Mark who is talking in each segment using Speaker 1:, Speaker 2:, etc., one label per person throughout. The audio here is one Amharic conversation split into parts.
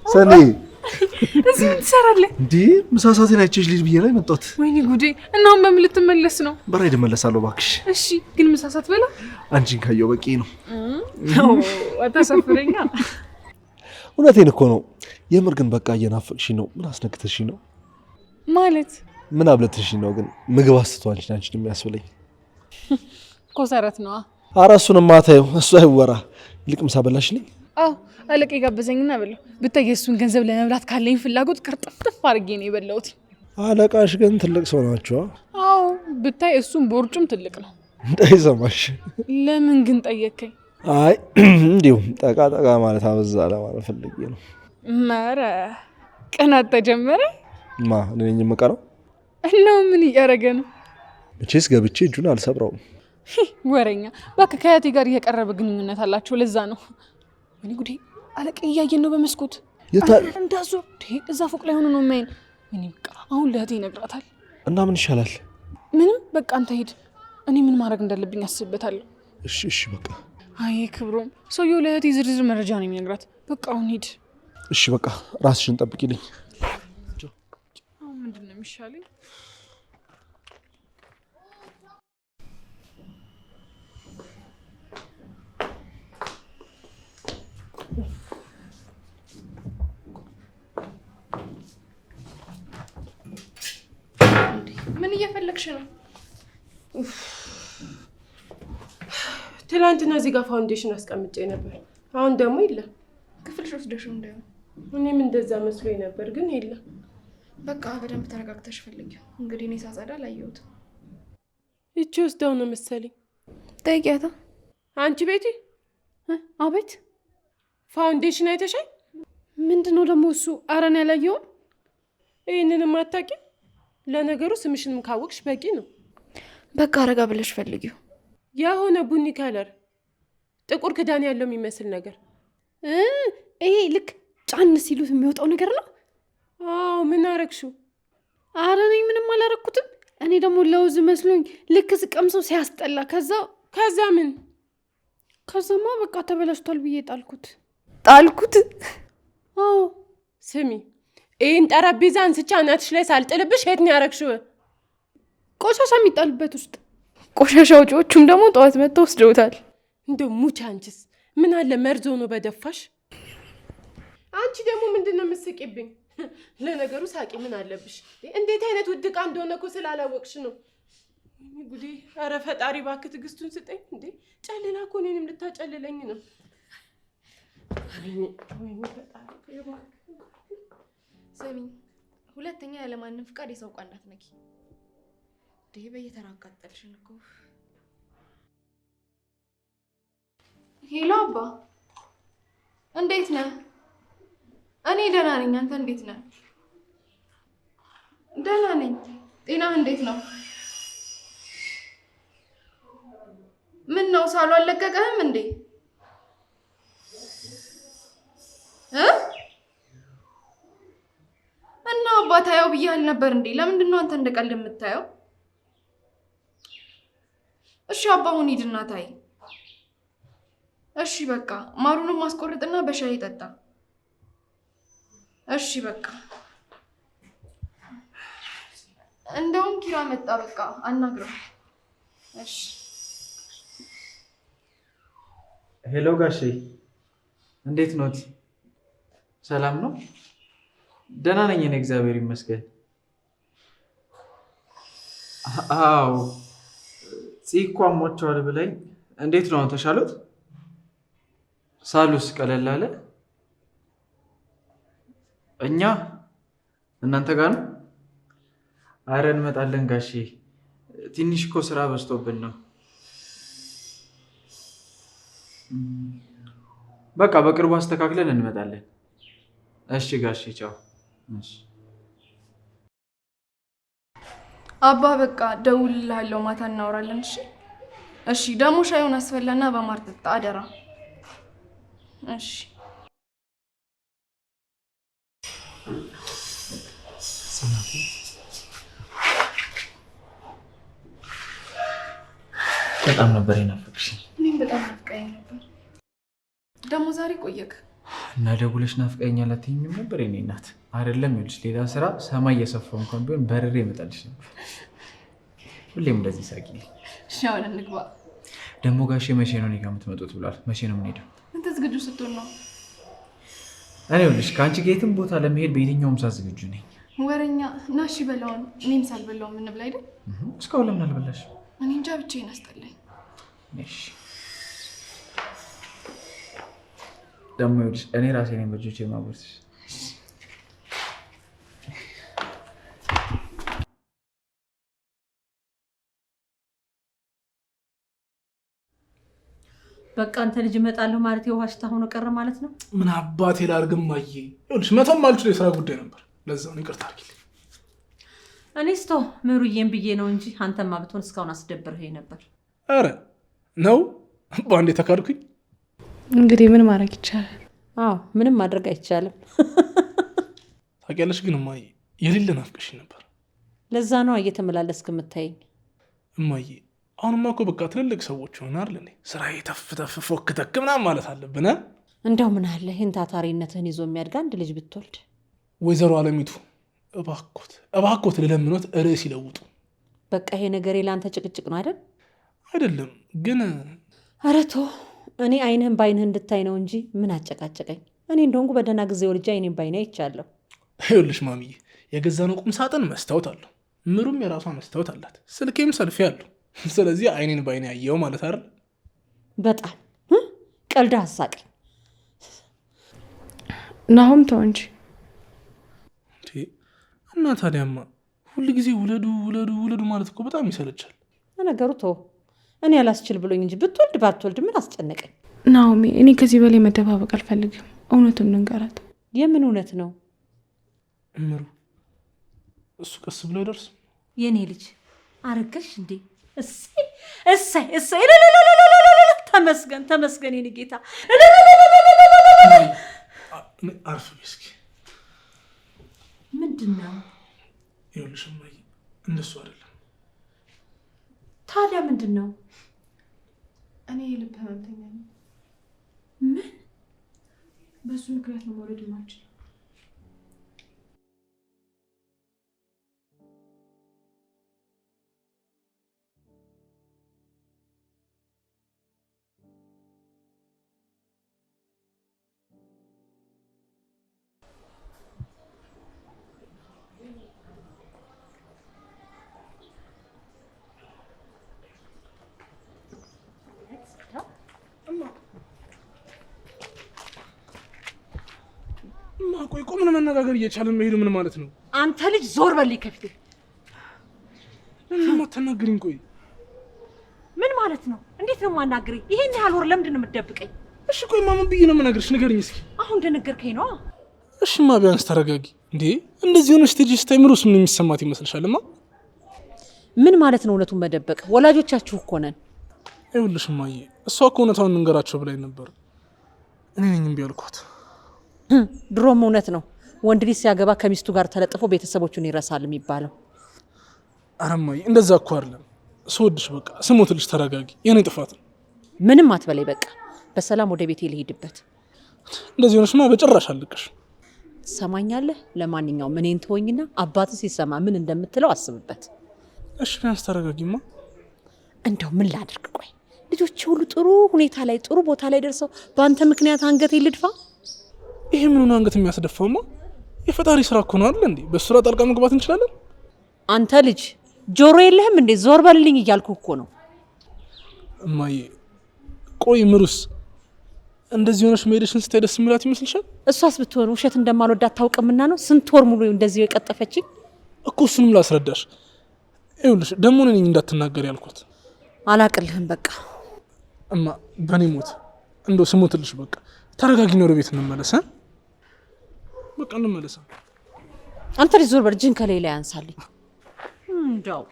Speaker 1: ሰኒ
Speaker 2: እዚህ ምን ትሰራለህ
Speaker 1: እንዴ? ምሳሳቴን አይቼሽ ልጅ ብዬ ነው የመጣሁት።
Speaker 2: ወይኔ ጉዴ! እናም በምን ልትመለስ ነው?
Speaker 1: በራይድ እመለሳለሁ እባክሽ።
Speaker 2: እሺ ግን ምሳሳት በላ
Speaker 1: አንቺን ካየው በቂ ነው።
Speaker 2: አታሳፍረኛ።
Speaker 1: እውነቴን እኮ ነው። የምር ግን በቃ እየናፈቅሽ ነው። ምን አስነክተሽ ነው?
Speaker 2: ማለት
Speaker 1: ምን አብለትሽ ነው? ግን ምግብ አስተዋልሽ አንቺን የሚያስብለኝ
Speaker 2: ኮሰረት ነው።
Speaker 1: ኧረ እሱንማ ተይው፣ እሱ አይወራ። ይልቅ ምሳ በላሽልኝ?
Speaker 2: አዎ አለቀ ጋበዘኝና በላው። ብታይ የእሱን ገንዘብ ለመብላት ካለኝ ፍላጎት ቅርጥፍጥፍ አድርጌ ነው የበላሁት።
Speaker 1: አለቃሽ ግን ትልቅ ሰው ናቸው።
Speaker 2: አዎ ብታይ እሱን ቦርጩም ትልቅ ነው።
Speaker 1: እንዳይሰማሽ።
Speaker 2: ለምን ግን ጠየከኝ?
Speaker 1: አይ እንዲሁ ጠቃ ጠቃ ማለት አበዛ ለማለት ፈልጌ ነው።
Speaker 2: ማረ ቅናት ተጀመረ።
Speaker 1: ማ እኔ ነኝ የምቀረው?
Speaker 2: እናው ምን እያደረገ ነው?
Speaker 1: መቼስ ገብቼ እጁን አልሰብረውም።
Speaker 2: ወሬኛ እባክህ። ከአያቴ ጋር እየቀረበ ግንኙነት አላቸው። ለዛ ነው። ወይኔ ጉዴ! አለቀ እያየን ነው በመስኮት እንዳዙ። እዛ ፎቅ ላይ ሆኖ ነው የማይን። ወይኔ በቃ አሁን ለእህቴ ይነግራታል።
Speaker 1: እና ምን ይሻላል?
Speaker 2: ምንም በቃ አንተ ሂድ። እኔ ምን ማድረግ እንዳለብኝ አስብበታለሁ።
Speaker 1: እሺ እሺ በቃ።
Speaker 2: አይ ክብሮም፣ ሰውየው ለእህቴ ዝርዝር መረጃ ነው የሚነግራት። በቃ አሁን ሂድ።
Speaker 1: እሺ በቃ ራስሽን ጠብቂልኝ።
Speaker 2: አሁን ምንድን ነው የሚሻለኝ? ምን እየፈለግሽ ነው?
Speaker 3: ትላንትና እዚህ ጋር ፋውንዴሽን አስቀምጬ ነበር። አሁን ደግሞ የለም።
Speaker 4: ክፍልሽ ወስደሽው እንዳይሆን።
Speaker 3: እኔም እንደዛ መስሎኝ ነበር ግን የለም።
Speaker 4: በቃ በደንብ ተረጋግተሽ ፈልጊው። እንግዲህ እኔ ሳጸዳ ላየሁት።
Speaker 3: እቺ ወስደው ነው መሰለኝ።
Speaker 4: ጠይቂያታ።
Speaker 3: አንቺ ቤቲ።
Speaker 2: አቤት።
Speaker 3: ፋውንዴሽን አይተሻል?
Speaker 2: ምንድነው ደግሞ እሱ? ኧረ እኔ ያላየሁም።
Speaker 3: ይሄንንም አታውቂም? ለነገሩ ስምሽንም ካወቅሽ በቂ ነው።
Speaker 4: በቃ አረጋ ብለሽ ፈልጊው።
Speaker 3: የሆነ ቡኒ ከለር ጥቁር ክዳን ያለው የሚመስል ነገር።
Speaker 2: ይሄ ልክ ጫን ሲሉት የሚወጣው ነገር ነው።
Speaker 3: አዎ ምን አረግሽው?
Speaker 2: ኧረ እኔ ምንም አላረኩትም። እኔ ደግሞ ለውዝ መስሎኝ ልክ ስቀምሰው ሲያስጠላ።
Speaker 3: ከዛ ምን?
Speaker 2: ከዛማ በቃ ተበላሽቷል ብዬ ጣልኩት።
Speaker 3: አዎ ስሚ፣ ይህን ጠረጴዛ አንስቻ እናትሽ ላይ ሳልጥልብሽ የት ነው ያረግሽው?
Speaker 2: ቆሻሻ የሚጣልበት ውስጥ።
Speaker 4: ቆሻሻ ውጪዎቹም ደግሞ ጠዋት መጥተው ወስደውታል።
Speaker 3: እንደው ሙች አንቺስ ምን አለ መርዞ ነው በደፋሽ። አንቺ ደግሞ ምንድን ነው የምትስቂብኝ? ለነገሩ ሳቂ ምን አለብሽ? እንዴት አይነት ውድቃ እንደሆነ እኮ ስላላወቅሽ ነው። ጉዴ! ኧረ ፈጣሪ እባክህ ትዕግስቱን ስጠኝ። እንዴ ጨልላ እኮ እኔንም ልታጨልለኝ ነው። ወይኔ ፈጣሪ እባክህ።
Speaker 4: ስሚ፣ ሁለተኛ ያለማንም ፍቃድ የሰው ዕቃ እንዳትነኪ። ይሄ በየተራ አቃጠልሽን እኮ። ሄሎ አባ፣ እንዴት ነህ? እኔ ደህና ነኝ። አንተ እንዴት ነህ? ደህና ነኝ። ጤናህ እንዴት ነው? ምን ነው ሳሉ አልለቀቀህም እንዴ? እና አባ ታየው ብዬሽ ነበር እንዴ? ለምንድን ነው አንተ እንደቀልድ የምታየው? እሺ አባ አሁን ሂድና ታይ። እሺ በቃ ማሩንም ማስቆርጥና በሻይ ጠጣ። እሺ በቃ እንደውም ኪራ መጣ። በቃ አናግረው። እሺ
Speaker 5: ሄሎ ጋሼ፣ እንዴት ኖት? ሰላም ነው? ደህና ነኝ እኔ እግዚአብሔር ይመስገን። አዎ ጽይቋ ሞቻል ብለኝ። እንዴት ነው ተሻሉት? ሳሉስ ቀለል አለ? እኛ እናንተ ጋር ነው? አረ እንመጣለን ጋሼ፣ ትንሽ እኮ ስራ በዝቶብን ነው። በቃ በቅርቡ አስተካክለን እንመጣለን። እሺ ጋሼ ቻው። እሺ
Speaker 4: አባ በቃ ደውልልሃለሁ፣ ማታ እናወራለን። እሺ እሺ። ደግሞ ሻዩን አስፈላና በማር ጠጣ አደራ። እሺ
Speaker 5: በጣም ነበር የናፈቅሽኝ።
Speaker 4: እኔም በጣም ናፍቀኸኝ ነበር። ደግሞ ዛሬ ቆየክ።
Speaker 5: እና ደውለሽ ናፍቀኸኛል አትይኝም ነበር የኔ እናት? አይደለም ይኸውልሽ፣ ሌላ ስራ ሰማይ እየሰፋው እንኳን ቢሆን በርሬ እመጣልሽ ነበር። ሁሌም እንደዚህ ሳቂልኝ።
Speaker 4: እሺ አሁን እንግባ።
Speaker 5: ደግሞ ጋሼ መቼ ነው እኔ ጋር የምትመጡት ብሏል። መቼ ነው የምንሄደው?
Speaker 4: አንተ ዝግጁ ስትሆን ነው።
Speaker 5: እኔ ይኸውልሽ ከአንቺ ጋር የትም ቦታ ለመሄድ በየትኛውም ሰዓት ዝግጁ ነኝ።
Speaker 4: ወረኛ ናሺ በላውን እኔም ሳልበላው ምን ብላ አይደል?
Speaker 5: እስካሁን ለምን አልበላሽ?
Speaker 4: እኔ እንጃ ብቻዬን አስጠላኝ።
Speaker 5: እሺ ደግሞ ይኸውልሽ እኔ ራሴ ነኝ በእጆቼ የማጎርስሽ።
Speaker 6: በቃ አንተ ልጅ እመጣለሁ ማለት የውሃ ሽታ ሆኖ ቀረ ማለት ነው።
Speaker 7: ምን አባቴ ላድርግም ማዬ፣ ይኸውልሽ መቶም አልችል የስራ ጉዳይ ነበር። ለዛው ነው ይቅርታ አድርጊልኝ።
Speaker 6: እኔስ ተው ምሩዬን ብዬ ነው እንጂ አንተማ ብትሆን እስካሁን አስደብርኸኝ ነበር።
Speaker 7: አረ ነው በአንዴ ተካድኩኝ።
Speaker 2: እንግዲህ ምን ማድረግ ይቻላል?
Speaker 6: አዎ ምንም ማድረግ አይቻልም።
Speaker 7: ታውቂያለሽ ግን እማዬ የሌለ ናፍቀሽኝ ነበር።
Speaker 6: ለዛ ነው እየተመላለስክ የምታየኝ።
Speaker 7: እማዬ አሁንማ እኮ በቃ ትልልቅ ሰዎች ሆናል እንዴ? ስራዬ ተፍ ተፍ ፎክ ተክ ምናምን ማለት አለብን።
Speaker 6: እንደው ምን አለ ይህን ታታሪነትህን ይዞ የሚያድግ አንድ ልጅ ብትወልድ።
Speaker 7: ወይዘሮ አለሚቱ እባኮት ልለምኖት ርዕስ ይለውጡ።
Speaker 6: በቃ ይሄ ነገር ለአንተ ጭቅጭቅ ነው አይደል?
Speaker 7: አይደለም ግን
Speaker 6: ኧረ ተው፣ እኔ አይንህን በአይንህ እንድታይ ነው እንጂ ምን አጨቃጨቀኝ። እኔ እንደሆንኩ በደህና ጊዜ ወልጄ አይኔን በአይኔ አይቻለሁ።
Speaker 7: ይኸውልሽ ማሚዬ የገዛነው ቁም ሳጥን መስታወት አለው፣ ምሩም የራሷ መስታወት አላት፣ ስልኬም ሰልፊ አለው። ስለዚህ አይኔን በአይኔ ያየው ማለት አይደል?
Speaker 6: በጣም ቀልድ አሳቀኝ።
Speaker 2: ናሁም ተው እንጂ
Speaker 7: እና ታዲያማ ሁሉ ጊዜ ውለዱ ውለዱ ውለዱ ማለት እኮ በጣም ይሰለቻል።
Speaker 6: ነገሩ ተው፣ እኔ አላስችል ብሎኝ እንጂ ብትወልድ ባትወልድ ምን አስጨነቀኝ?
Speaker 2: ናሆሜ እኔ ከዚህ በላይ መደባበቅ አልፈልግም። እውነቱን ልንገራት።
Speaker 6: የምን እውነት ነው?
Speaker 7: ምሩ እሱ ቀስ ብሎ አይደርስም።
Speaker 6: የኔ ልጅ አረገሽ እንዴ? እሰይ እሰይ እሰይ! ተመስገን ተመስገን የኔ ጌታ።
Speaker 7: አርፍ እስኪ።
Speaker 6: ምንድን ነው?
Speaker 7: ይኸውልሽ እማዬ እንደሱ አይደለም።
Speaker 6: ታዲያ ምንድን ነው?
Speaker 4: እኔ የልብ ህመምተኛ ነኝ።
Speaker 6: ምን?
Speaker 4: በሱ ምክንያት ነው መውለድ የማልችለው።
Speaker 7: ቆይ ቆምን መነጋገር እየቻለን መሄዱ ምን ማለት ነው?
Speaker 6: አንተ ልጅ ዞር በልኝ ከፊቴ።
Speaker 7: ለምን ማተናገሪኝ? ቆይ
Speaker 6: ምን ማለት ነው? እንዴት ነው ማናገረኝ? ይሄን ያህል ወር ለምንድን ነው የምትደብቀኝ?
Speaker 7: እሺ ቆይ ማምን ብዬ ነው የምነግርሽ? ንገሪኝ እስኪ።
Speaker 6: አሁን እንደነገርከኝ ነው።
Speaker 7: እሺማ ቢያንስ ተረጋጊ እንዴ። እንደዚህ ሆነሽ ስቴጅ ስታይ ምሩስ ምን የሚሰማት ይመስልሻልማ?
Speaker 6: ምን ማለት ነው እውነቱን መደበቅ? ወላጆቻችሁ እኮ ነን።
Speaker 7: ይኸውልሽ እማዬ እሷ እኮ እውነታውን እንንገራቸው ብላኝ ነበር። እኔ ነኝ እምቢ አልኳት።
Speaker 6: ድሮም እውነት ነው ወንድ ልጅ ሲያገባ ከሚስቱ ጋር ተለጥፎ ቤተሰቦቹን ይረሳል የሚባለው።
Speaker 7: ኧረ እማዬ እንደዛ እኮ አይደለም። ስወድሽ በቃ ስሞትልሽ ተረጋጊ። የኔ ጥፋት ነው።
Speaker 6: ምንም አትበላይ። በቃ በሰላም ወደ ቤቴ ልሄድበት።
Speaker 7: እንደዚህ ሆነሽማ በጭራሽ አልልቅሽ።
Speaker 6: ትሰማኛለህ? ለማንኛውም እኔን ተወኝና አባትህ ሲሰማ ምን እንደምትለው አስብበት።
Speaker 7: እሺ ቢያንስ ተረጋጊማ።
Speaker 6: እንደው ምን ላድርግ? ቆይ ልጆች ሁሉ ጥሩ ሁኔታ ላይ ጥሩ ቦታ ላይ ደርሰው በአንተ ምክንያት አንገቴ ልድፋ?
Speaker 7: ይሄ ምኑን አንገት የሚያስደፋውማ? የፈጣሪ ስራ እኮ ነው አይደል እንዴ? በሱ ስራ ጣልቃ መግባት እንችላለን?
Speaker 6: አንተ ልጅ ጆሮ የለህም እንዴ? ዞር በልልኝ እያልኩ እኮ ነው።
Speaker 7: እማዬ ቆይ ምሩስ እንደዚህ ሆነሽ መሄድሽን ስታይ ደስ የሚላት ይመስልሻል?
Speaker 6: እሷስ ብትሆን ውሸት እንደማልወዳት ታውቅምና ነው ስንት ወር ሙሉ እንደዚህ የቀጠፈችኝ
Speaker 7: እኮ። እሱንም ላስረዳሽ። ይኸውልሽ ደግሞ እኔ እንዳትናገር ያልኩት።
Speaker 6: አላቅልህም በቃ።
Speaker 7: እማ በኔ ሞት እንደው ስሞትልሽ በቃ ተረጋጊ ነው። ወደ ቤት እንመለስ። በቃ እንመለስ።
Speaker 6: አንተ ልጅ ዞር በል። እጅህን ከላይ ላይ አንሳልኝ እንደው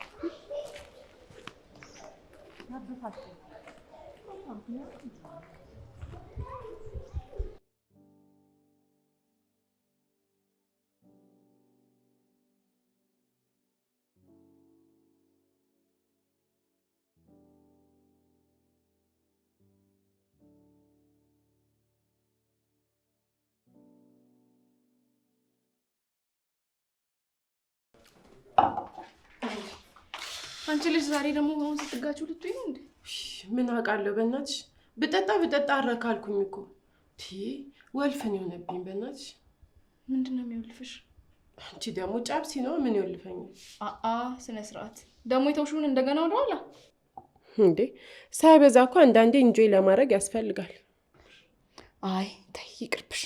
Speaker 4: አንቺ ልጅ ዛሬ ደግሞ አሁን ስትጋችሁ ልትይ ነው እንዴ?
Speaker 3: ምን አውቃለሁ በእናትሽ። ብጠጣ አረካልኩኝ እኮ ወልፈን የሆነብኝ በእናትሽ።
Speaker 4: ምንድን ነው የሚወልፍሽ?
Speaker 3: አንቺ ደግሞ ጫብሲ ነው ምን ይወልፈኛል?
Speaker 4: ስነ ስርዓት ደግሞ የተውሽውን እንደገና ወደኋላ
Speaker 3: እንዴ። ሳይበዛ እኮ አንዳንዴ እንጆይ ለማድረግ ያስፈልጋል።
Speaker 4: አይ ተይ ይቅርብሽ።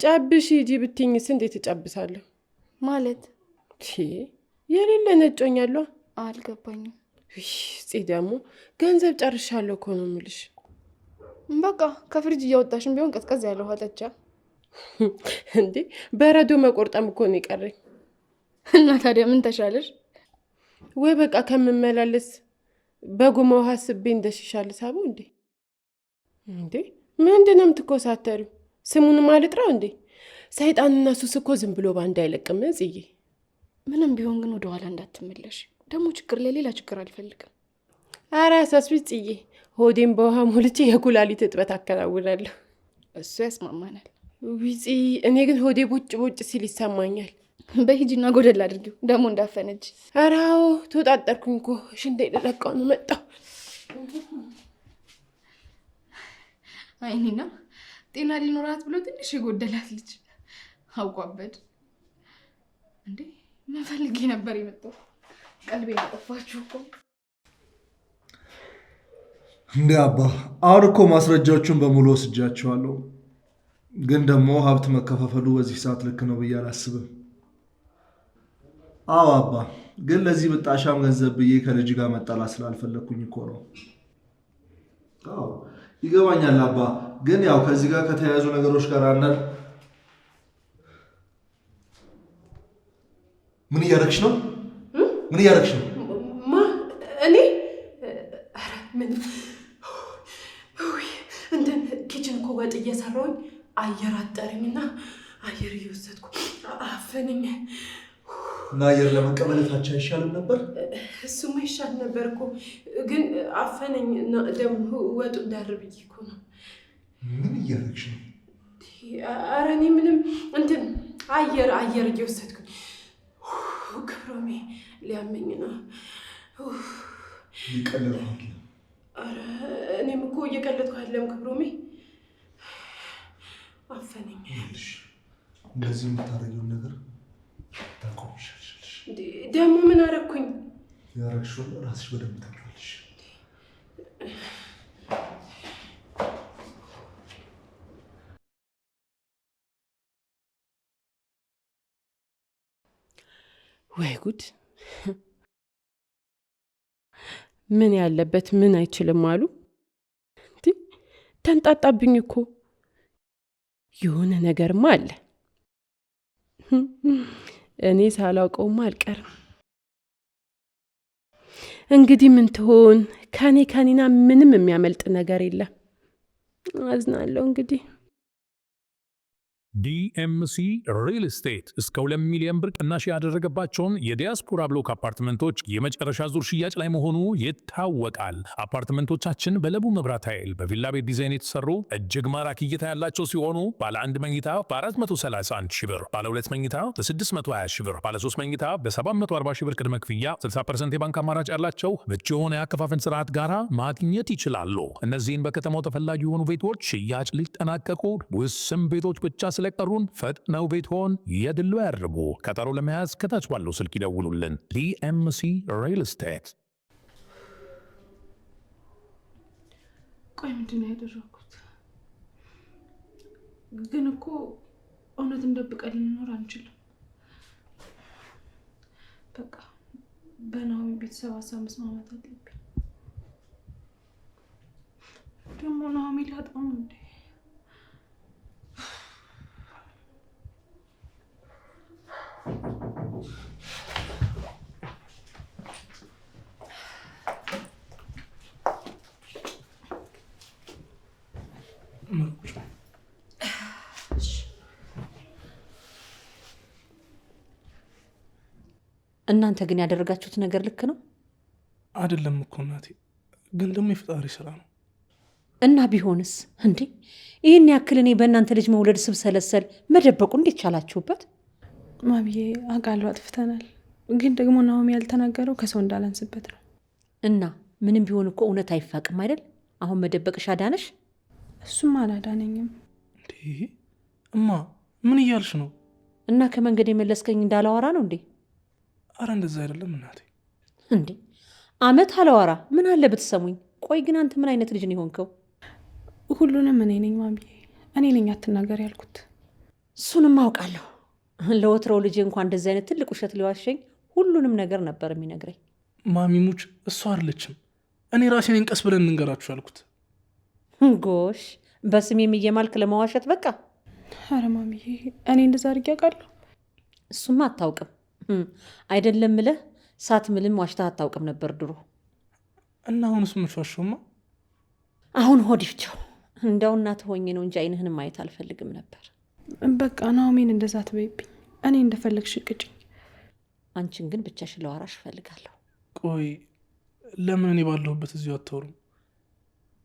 Speaker 3: ጨብሽ ሂጂ ብትይኝስ እንዴት እጨብሳለሁ?
Speaker 4: ማለት
Speaker 3: የሌለ ነጮኛለሁ።
Speaker 4: አልገባኝም።
Speaker 3: ደግሞ ገንዘብ ጨርሻለሁ እኮ ነው የምልሽ።
Speaker 4: በቃ ከፍሪጅ እያወጣሽም ቢሆን ቀዝቀዝ ያለ ውሃ ጠጫ።
Speaker 3: እንዴ በረዶ መቆርጠም እኮ ነው የቀረኝ።
Speaker 4: እና ታዲያ ምን ተሻለሽ?
Speaker 3: ወይ በቃ ከምመላለስ በጉማ ውሃ ስቤ እንደሽሻል ሳቡ። እንዴ ምንድን ነው የምትኮሳተሪው? ስሙንም አልጥራው እንዴ? ሰይጣንና ሱስ እኮ ዝም ብሎ ባንድ አይለቅም ጽዬ።
Speaker 4: ምንም ቢሆን ግን ወደ ኋላ እንዳትመለሽ። ደግሞ ችግር ለሌላ ችግር አልፈልግም።
Speaker 3: ኧረ አሳስቢ ጽዬ። ሆዴን በውሃ ሞልቼ የኩላሊት እጥበት አከናውናለሁ።
Speaker 4: እሱ ያስማማናል።
Speaker 3: ዊፂ እኔ ግን ሆዴ ቦጭ ሲል ይሰማኛል።
Speaker 4: በሂጂና ጎደል አድርጊው ደግሞ እንዳፈነጅ።
Speaker 3: ኧረ አዎ ተወጣጠርኩኝ እኮ ሽንቴ ልለቀው ነው መጣሁ።
Speaker 4: አይኔና ጤና ሊኖራት ብሎ ትንሽ የጎደላት ልጅ አውቋበድ። እንዴ መፈልጌ ነበር የመጣው። ቀልቤ ያጠፋችሁ እኮ
Speaker 1: እንዴ አባ። አሁን እኮ ማስረጃዎቹን በሙሉ ወስጃቸዋለሁ። ግን ደግሞ ሀብት መከፋፈሉ በዚህ ሰዓት ልክ ነው ብዬ አላስብም። አዎ አባ፣ ግን ለዚህ ብጣሻም ገንዘብ ብዬ ከልጅ ጋር መጣላት ስላልፈለግኩኝ እኮ ነው። አዎ ይገባኛል አባ። ግን ያው ከዚህ ጋር ከተያያዙ ነገሮች ጋር አንዳንድ ምን እያደረግሽ ነው? ምን እያደረግሽ ነው?
Speaker 3: እኔ ምን እንደ ኪችን እኮ ወጥ እየሰራሁኝ አየር አጠረኝና አየር እየወሰድኩ አፈነኝ።
Speaker 1: እና አየር ለመቀበለታቸው አይሻልም ነበር?
Speaker 3: እሱማ ይሻል ነበር እኮ ግን አፈነኝ። ደግሞ ወጡ እንዳርብኝ እኮ ነው።
Speaker 1: ምን እያደረግሽ ነው?
Speaker 3: ኧረ እኔ ምንም እንትን አየር እየወሰድኩኝ። ክብሮሜ ሊያመኝ ነው።
Speaker 1: ይቀለድኩ።
Speaker 3: ኧረ እኔም እኮ እየቀለድኩ አይደለም ክብሮሜ፣ አፈነኝ።
Speaker 1: እንደዚህ የምታደርጊውን ነገር ታቆሚሻለሽ።
Speaker 3: ደግሞ ምን አደረኩኝ?
Speaker 1: ያደረግሽውን ራስሽ በደንብ ታውቂያለሽ።
Speaker 3: ወይ ጉድ! ምን ያለበት ምን አይችልም አሉ። ተንጣጣብኝ እኮ። የሆነ ነገርማ አለ። እኔ ሳላውቀውማ አልቀርም። እንግዲህ ምን ትሆን? ከኔና ምንም የሚያመልጥ ነገር የለም። አዝናለሁ እንግዲህ።
Speaker 8: ዲኤምሲ ሪል ስቴት እስከ 2 ሚሊዮን ብር ቅናሽ ያደረገባቸውን የዲያስፖራ ብሎክ አፓርትመንቶች የመጨረሻ ዙር ሽያጭ ላይ መሆኑ ይታወቃል። አፓርትመንቶቻችን በለቡ መብራት ኃይል በቪላ ቤት ዲዛይን የተሰሩ እጅግ ማራኪ እይታ ያላቸው ሲሆኑ ባለ 1 መኝታ በ431 ሺህ ብር፣ ባለ 2 መኝታ በ620 ሺህ ብር፣ ባለ 3 መኝታ በ740 ሺህ ብር ቅድመ ክፍያ 60% የባንክ አማራጭ ያላቸው ምቹ የሆነ የአከፋፈል ስርዓት ጋራ ማግኘት ይችላሉ። እነዚህን በከተማው ተፈላጊ የሆኑ ቤቶች ሽያጭ ሊጠናቀቁ ውስን ቤቶች ብቻ ስለቀሩን ፈጥነው ቤትዎን የድሉ ያድርጉ። ቀጠሮ ለመያዝ ከታች ባለው ስልክ ይደውሉልን። ዲኤምሲ ሪል ስቴት።
Speaker 2: ቆይ ምንድን ነው ያደረኩት? ግን እኮ እውነትን ደብቀን ልንኖር አንችልም። በቃ በናሆሚ ቤተሰብ ሀሳብ መስማማት አለብኝ። ደግሞ ናሆሚ ላጣም እንዴ?
Speaker 6: እናንተ ግን ያደረጋችሁት ነገር ልክ ነው
Speaker 7: አይደለም እኮ እናቴ፣ ግን ደግሞ የፈጣሪ ስራ ነው።
Speaker 6: እና ቢሆንስ እንዴ? ይህን ያክል እኔ በእናንተ ልጅ መውለድ ስብሰለሰል መደበቁ እንዴት ቻላችሁበት?
Speaker 2: ማብዬ አውቃለሁ፣ አጥፍተናል። ግን ደግሞ ናሆሚ ያልተናገረው ከሰው እንዳላንስበት ነው።
Speaker 6: እና ምንም ቢሆን እኮ እውነት አይፋቅም አይደል? አሁን መደበቅሽ አዳነሽ?
Speaker 2: እሱም አላዳነኝም።
Speaker 7: እንዴ እማ ምን እያልሽ ነው?
Speaker 6: እና ከመንገድ የመለስከኝ እንዳላወራ ነው እንዴ?
Speaker 7: አረ እንደዛ አይደለም እናቴ።
Speaker 6: እንዴ አመት አላወራ ምን አለ ብትሰሙኝ። ቆይ ግን አንተ ምን አይነት ልጅ ነው የሆንከው?
Speaker 2: ሁሉንም እኔ ነኝ ማሚዬ፣ እኔ ነኝ አትናገር ያልኩት።
Speaker 6: እሱንም አውቃለሁ። ለወትሮው ልጅ እንኳን እንደዚህ አይነት ትልቅ ውሸት ሊዋሸኝ ሁሉንም ነገር ነበር የሚነግረኝ።
Speaker 7: ማሚሙች እሷ አይደለችም፣ እኔ ራሴ ነኝ ቀስ ብለን እንንገራችሁ ያልኩት።
Speaker 6: ጎሽ በስሜም እየማልክ ለመዋሸት በቃ።
Speaker 2: ኧረ ማሚዬ እኔ እንደዛ አድርጌ አውቃለሁ?
Speaker 6: እሱማ አታውቅም አይደለም ምልህ ሳትምልም ዋሽታ አታውቅም ነበር ድሮ።
Speaker 7: እና አሁንስ ምትዋሸውማ?
Speaker 6: አሁን ሆዲፍቸው እንደው እናት ሆኜ ነው እንጂ አይንህን ማየት አልፈልግም ነበር።
Speaker 2: በቃ ናሆሜን እንደዛ ትበይብኝ፣ እኔ እንደፈለግሽ ቅጭኝ።
Speaker 6: አንቺን ግን ብቻሽን ለዋራሽ እፈልጋለሁ።
Speaker 7: ቆይ ለምን እኔ ባለሁበት እዚሁ አታወሩም?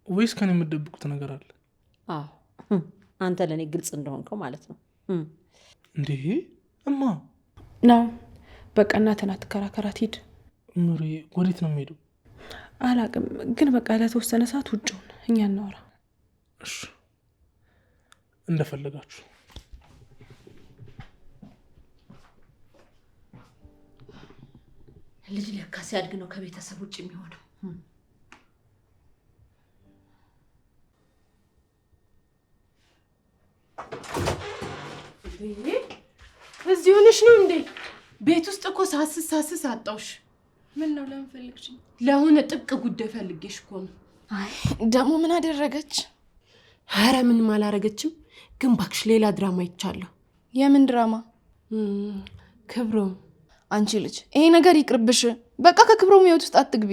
Speaker 7: ወይስ ከኔ የምትደብቁት ነገር አለ?
Speaker 6: አዎ አንተ ለእኔ ግልጽ እንደሆንከው ማለት ነው።
Speaker 7: እንዴ እማ
Speaker 2: ነው በቃ እናትን አትከራከራት፣ ሂድ።
Speaker 7: ምሪ ወዴት ነው የምሄደው?
Speaker 2: አላቅም፣ ግን በቃ ለተወሰነ ሰዓት ውጭውን እኛ እናወራ።
Speaker 7: እሺ እንደፈለጋችሁ።
Speaker 6: ልጅ ለካ ሲያድግ ነው ከቤተሰብ ውጭ የሚሆነው።
Speaker 3: እዚህ ሆነሽ ነው እንዴ? ቤት ውስጥ እኮ ሳስስ አጣውሽ።
Speaker 2: ምን ነው ለምን ፈልግሽኝ?
Speaker 3: ለሆነ ጥብቅ ጉዳይ ፈልጌሽ እኮ ነው።
Speaker 2: አይ ደግሞ ምን አደረገች?
Speaker 3: ኧረ ምንም አላረገችም። ግን እባክሽ ሌላ ድራማ ይቻለሁ።
Speaker 2: የምን ድራማ?
Speaker 3: ክብሮም።
Speaker 2: አንቺ ልጅ ይሄ ነገር ይቅርብሽ። በቃ ከክብሮም ህይወት ውስጥ አትግቢ።